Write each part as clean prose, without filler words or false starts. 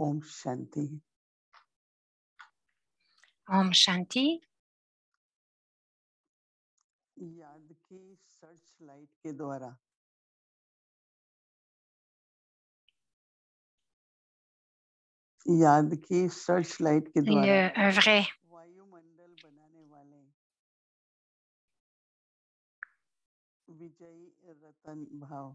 ओम Shanti. Om Shanti. याद की search light के द्वारा Un vrai वायुमंडल बनाने वाले विजयी रतन भाव।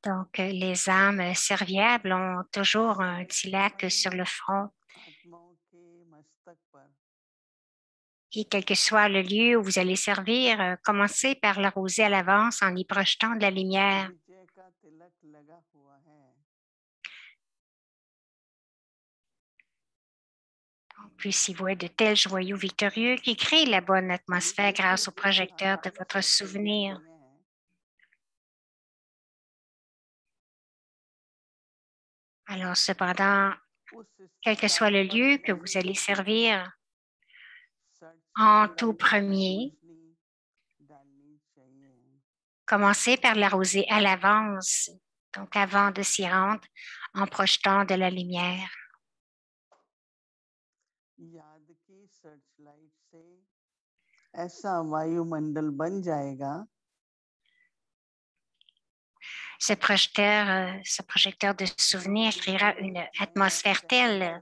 Donc, les âmes serviables ont toujours un tilak sur le front. आत्माओं के मस्तक पर Et quel que soit le lieu où vous allez servir, commencez par l'arroser à l'avance en y projetant de la lumière. विजय का तिलक लगा हुआ है। Puisse y voir de tels joyaux victorieux qui créent la bonne atmosphère grâce au projecteur de votre souvenir. Alors, cependant, quel que soit le lieu que vous allez servir, en tout premier, commencez par l'arroser à l'avance, donc avant de s'y rendre, en projetant de la lumière. याद की search light से ऐसा वायुमंडल बन जाएगा Ce projecteur de souvenirs créera une atmosphère telle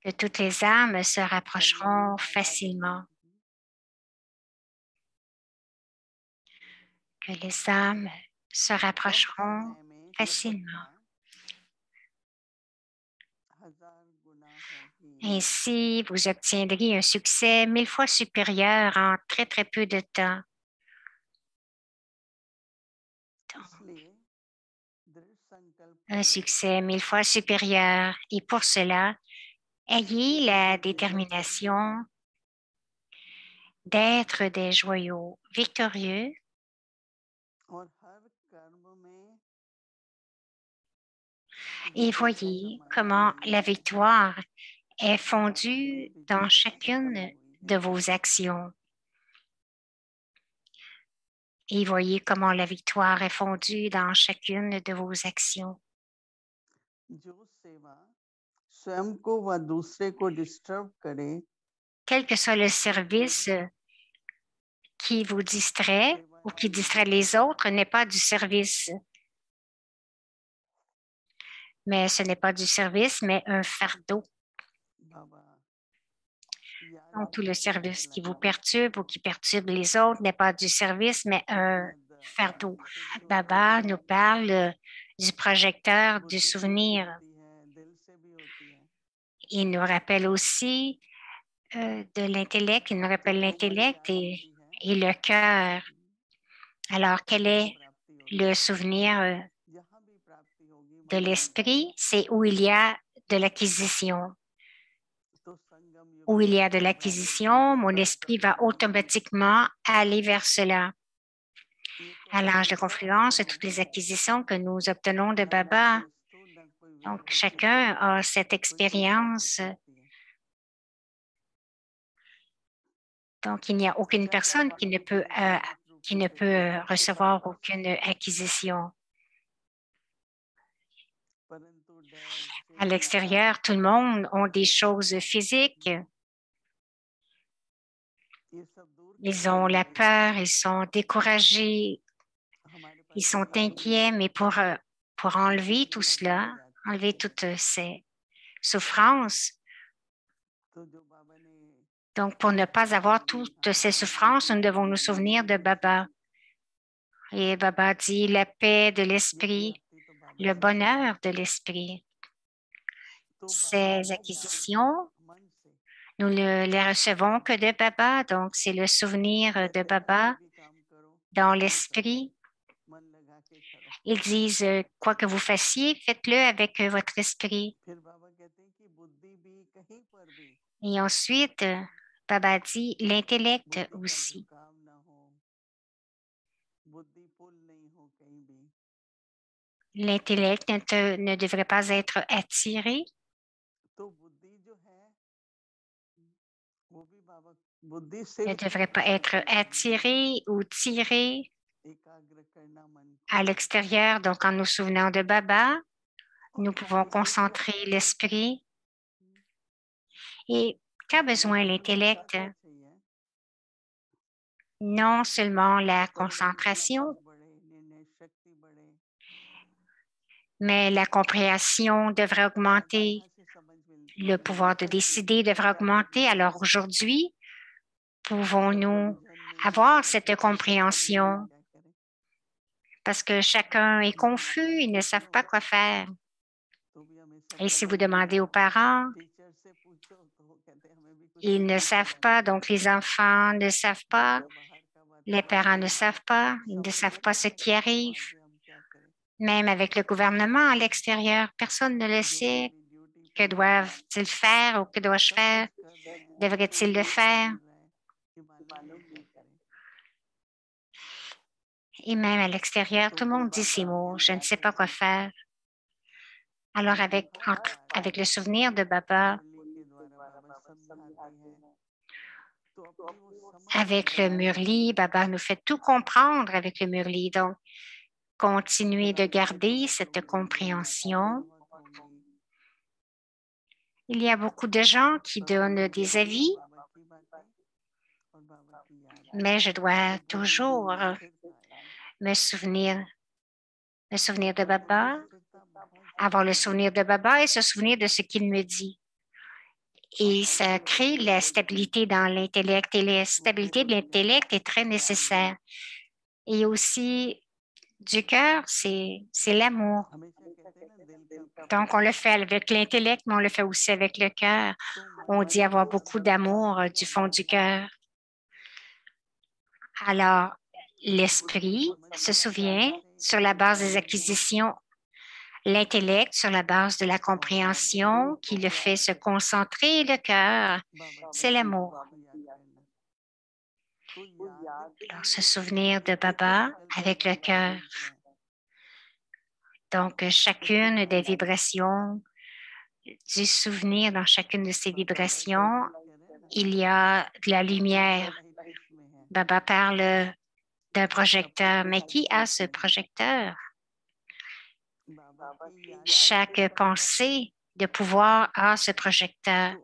que toutes les âmes se rapprocheront facilement. Que les âmes se rapprocheront facilement. Ainsi, vous obtiendrez un succès 1000 fois supérieur en très, très peu de temps. Un succès 1000 fois supérieur. Et pour cela, ayez la détermination d'être des joyaux victorieux et voyez comment la victoire est fondue dans chacune de vos actions. Et voyez comment la victoire est fondue dans chacune de vos actions. Quel que soit le service qui vous distrait ou qui distrait les autres n'est pas du service. Mais ce n'est pas du service, mais un fardeau. Donc, tout le service qui vous perturbe ou qui perturbe les autres n'est pas du service, mais un fardeau. Baba nous parle du projecteur du souvenir. Il nous rappelle aussi de l'intellect. Il nous rappelle l'intellect et le cœur. Alors, quel est le souvenir de l'esprit? C'est où il y a de l'acquisition. Où il y a de l'acquisition, mon esprit va automatiquement aller vers cela. À l'âge de confluence, toutes les acquisitions que nous obtenons de Baba. Donc, chacun a cette expérience. Donc, il n'y a aucune personne qui ne peut recevoir aucune acquisition. À l'extérieur, tout le monde a des choses physiques. Ils ont la peur, ils sont découragés, ils sont inquiets, mais pour enlever tout cela, enlever toutes ces souffrances, donc pour ne pas avoir toutes ces souffrances, nous devons nous souvenir de Baba. Et Baba dit la paix de l'esprit, le bonheur de l'esprit. Ces acquisitions, nous ne les recevons que de Baba, donc c'est le souvenir de Baba dans l'esprit. Ils disent, quoi que vous fassiez, faites-le avec votre esprit. Et ensuite, Baba dit l'intellect aussi. L'intellect ne devrait pas être attiré. Ne devrait pas être attiré ou tiré. à l'extérieur, donc en nous souvenant de Baba, nous pouvons concentrer l'esprit. Et qu'a besoin l'intellect? Non seulement la concentration, mais la compréhension devrait augmenter, le pouvoir de décider devrait augmenter. Alors aujourd'hui, pouvons-nous avoir cette compréhension? Parce que chacun est confus, ils ne savent pas quoi faire. Et si vous demandez aux parents, ils ne savent pas, donc les enfants ne savent pas, les parents ne savent pas, ils ne savent pas ce qui arrive. Même avec le gouvernement à l'extérieur, personne ne le sait. Que doivent-ils faire ou que dois-je faire? Devraient-ils le faire? Et même à l'extérieur, tout le monde dit ces mots. Je ne sais pas quoi faire. Alors, avec le souvenir de Baba, avec le Murli, Baba nous fait tout comprendre avec le Murli. Donc, continuez de garder cette compréhension. Il y a beaucoup de gens qui donnent des avis, mais je dois toujours me souvenir de Baba, avoir le souvenir de Baba et se souvenir de ce qu'il me dit. Et ça crée la stabilité dans l'intellect. Et la stabilité de l'intellect est très nécessaire. Et aussi, du cœur, c'est l'amour. Donc, on le fait avec l'intellect, mais on le fait aussi avec le cœur. On dit avoir beaucoup d'amour du fond du cœur. Alors, l'esprit se souvient sur la base des acquisitions, l'intellect sur la base de la compréhension qui le fait se concentrer, le cœur, c'est l'amour. Alors, se souvenir de Baba avec le cœur. Donc, chacune des vibrations, du souvenir dans chacune de ces vibrations, il y a de la lumière. Baba parle d'un projecteur, mais qui a ce projecteur? Chaque pensée de pouvoir a ce projecteur.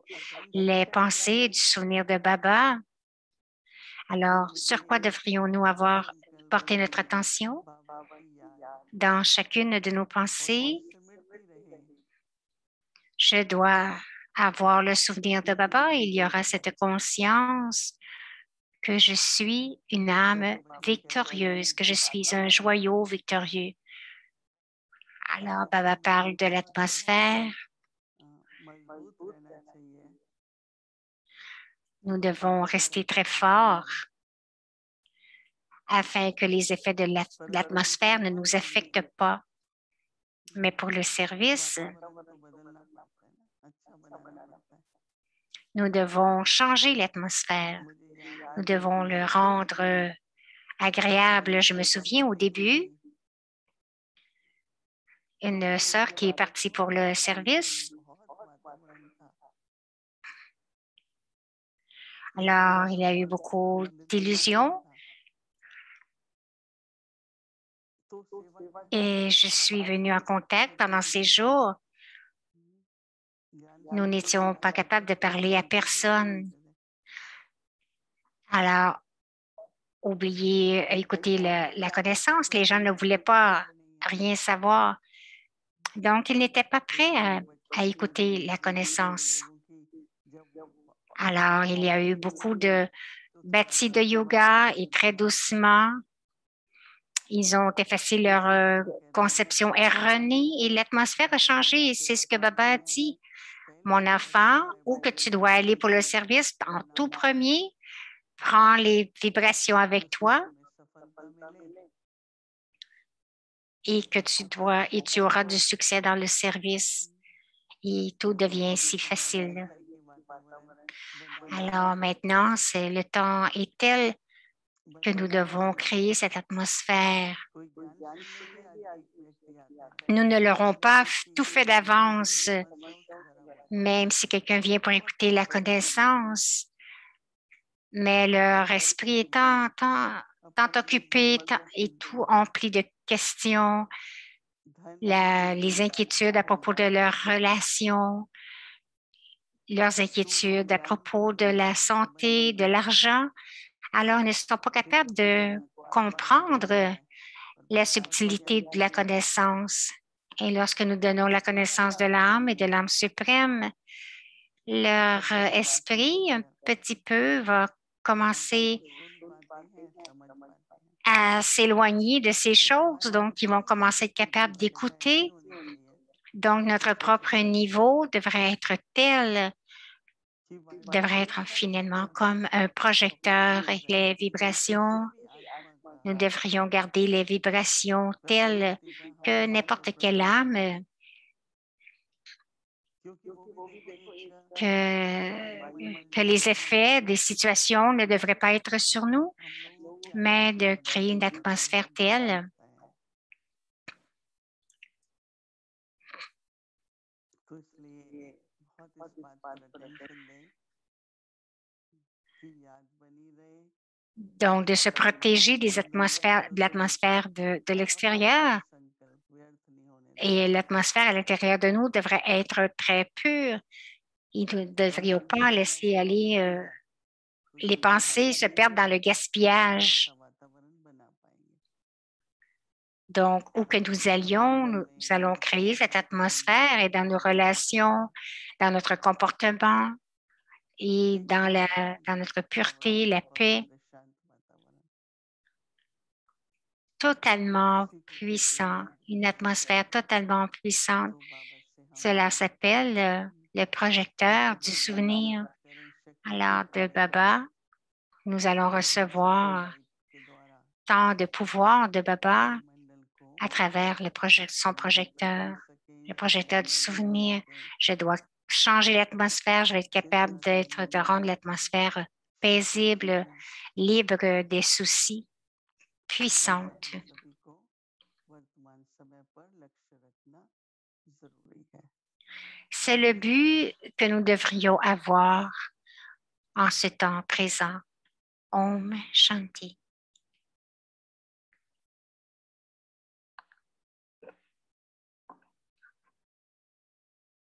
Les pensées du souvenir de Baba. Alors, sur quoi devrions-nous avoir porté notre attention? Dans chacune de nos pensées, je dois avoir le souvenir de Baba. Il y aura cette conscience que je suis une âme victorieuse, que je suis un joyau victorieux. Alors, Baba parle de l'atmosphère. Nous devons rester très forts afin que les effets de l'atmosphère ne nous affectent pas. Mais pour le service, nous devons changer l'atmosphère. Nous devons le rendre agréable. Je me souviens au début, une sœur qui est partie pour le service. Alors, il y a eu beaucoup d'illusions. Et je suis venue en contact pendant ces jours. Nous n'étions pas capables de parler à personne. Alors, écouter la connaissance. Les gens ne voulaient pas rien savoir. Donc, ils n'étaient pas prêts à écouter la connaissance. Alors, il y a eu beaucoup de bâtis de yoga et très doucement, ils ont effacé leur conception erronée et l'atmosphère a changé. C'est ce que Baba a dit. Mon enfant, où que tu dois aller pour le service, en tout premier, prends les vibrations avec toi et tu auras du succès dans le service et tout devient si facile. Alors maintenant, le temps est tel que nous devons créer cette atmosphère. Nous ne l'aurons pas tout fait d'avance, même si quelqu'un vient pour écouter la connaissance, mais leur esprit est tant tant occupés et tout emplis de questions, les inquiétudes à propos de leurs relations, leurs inquiétudes à propos de la santé, de l'argent. Alors, ils ne sont pas capables de comprendre la subtilité de la connaissance. Et lorsque nous donnons la connaissance de l'âme et de l'âme suprême, leur esprit, un petit peu, va commencer à s'éloigner de ces choses. Donc, ils vont commencer à être capables d'écouter. Donc, notre propre niveau devrait être tel, devrait être finalement comme un projecteur avec les vibrations. Nous devrions garder les vibrations telles que n'importe quelle âme, que les effets des situations ne devraient pas être sur nous, mais de créer une atmosphère telle donc de se protéger des atmosphères, de l'atmosphère de l'extérieur. Et l'atmosphère à l'intérieur de nous devrait être très pure. Il ne devrait pas laisser aller les pensées se perdre dans le gaspillage. Donc, où que nous allions, nous allons créer cette atmosphère et dans nos relations, dans notre comportement et dans notre pureté, la paix, totalement puissant, une atmosphère totalement puissante. Cela s'appelle le projecteur du souvenir. Alors, de Baba, nous allons recevoir tant de pouvoir de Baba à travers son projecteur, le projecteur du souvenir. Je dois changer l'atmosphère, je vais être capable de rendre l'atmosphère paisible, libre des soucis, puissante. C'est le but que nous devrions avoir en ce temps présent. Om Shanti.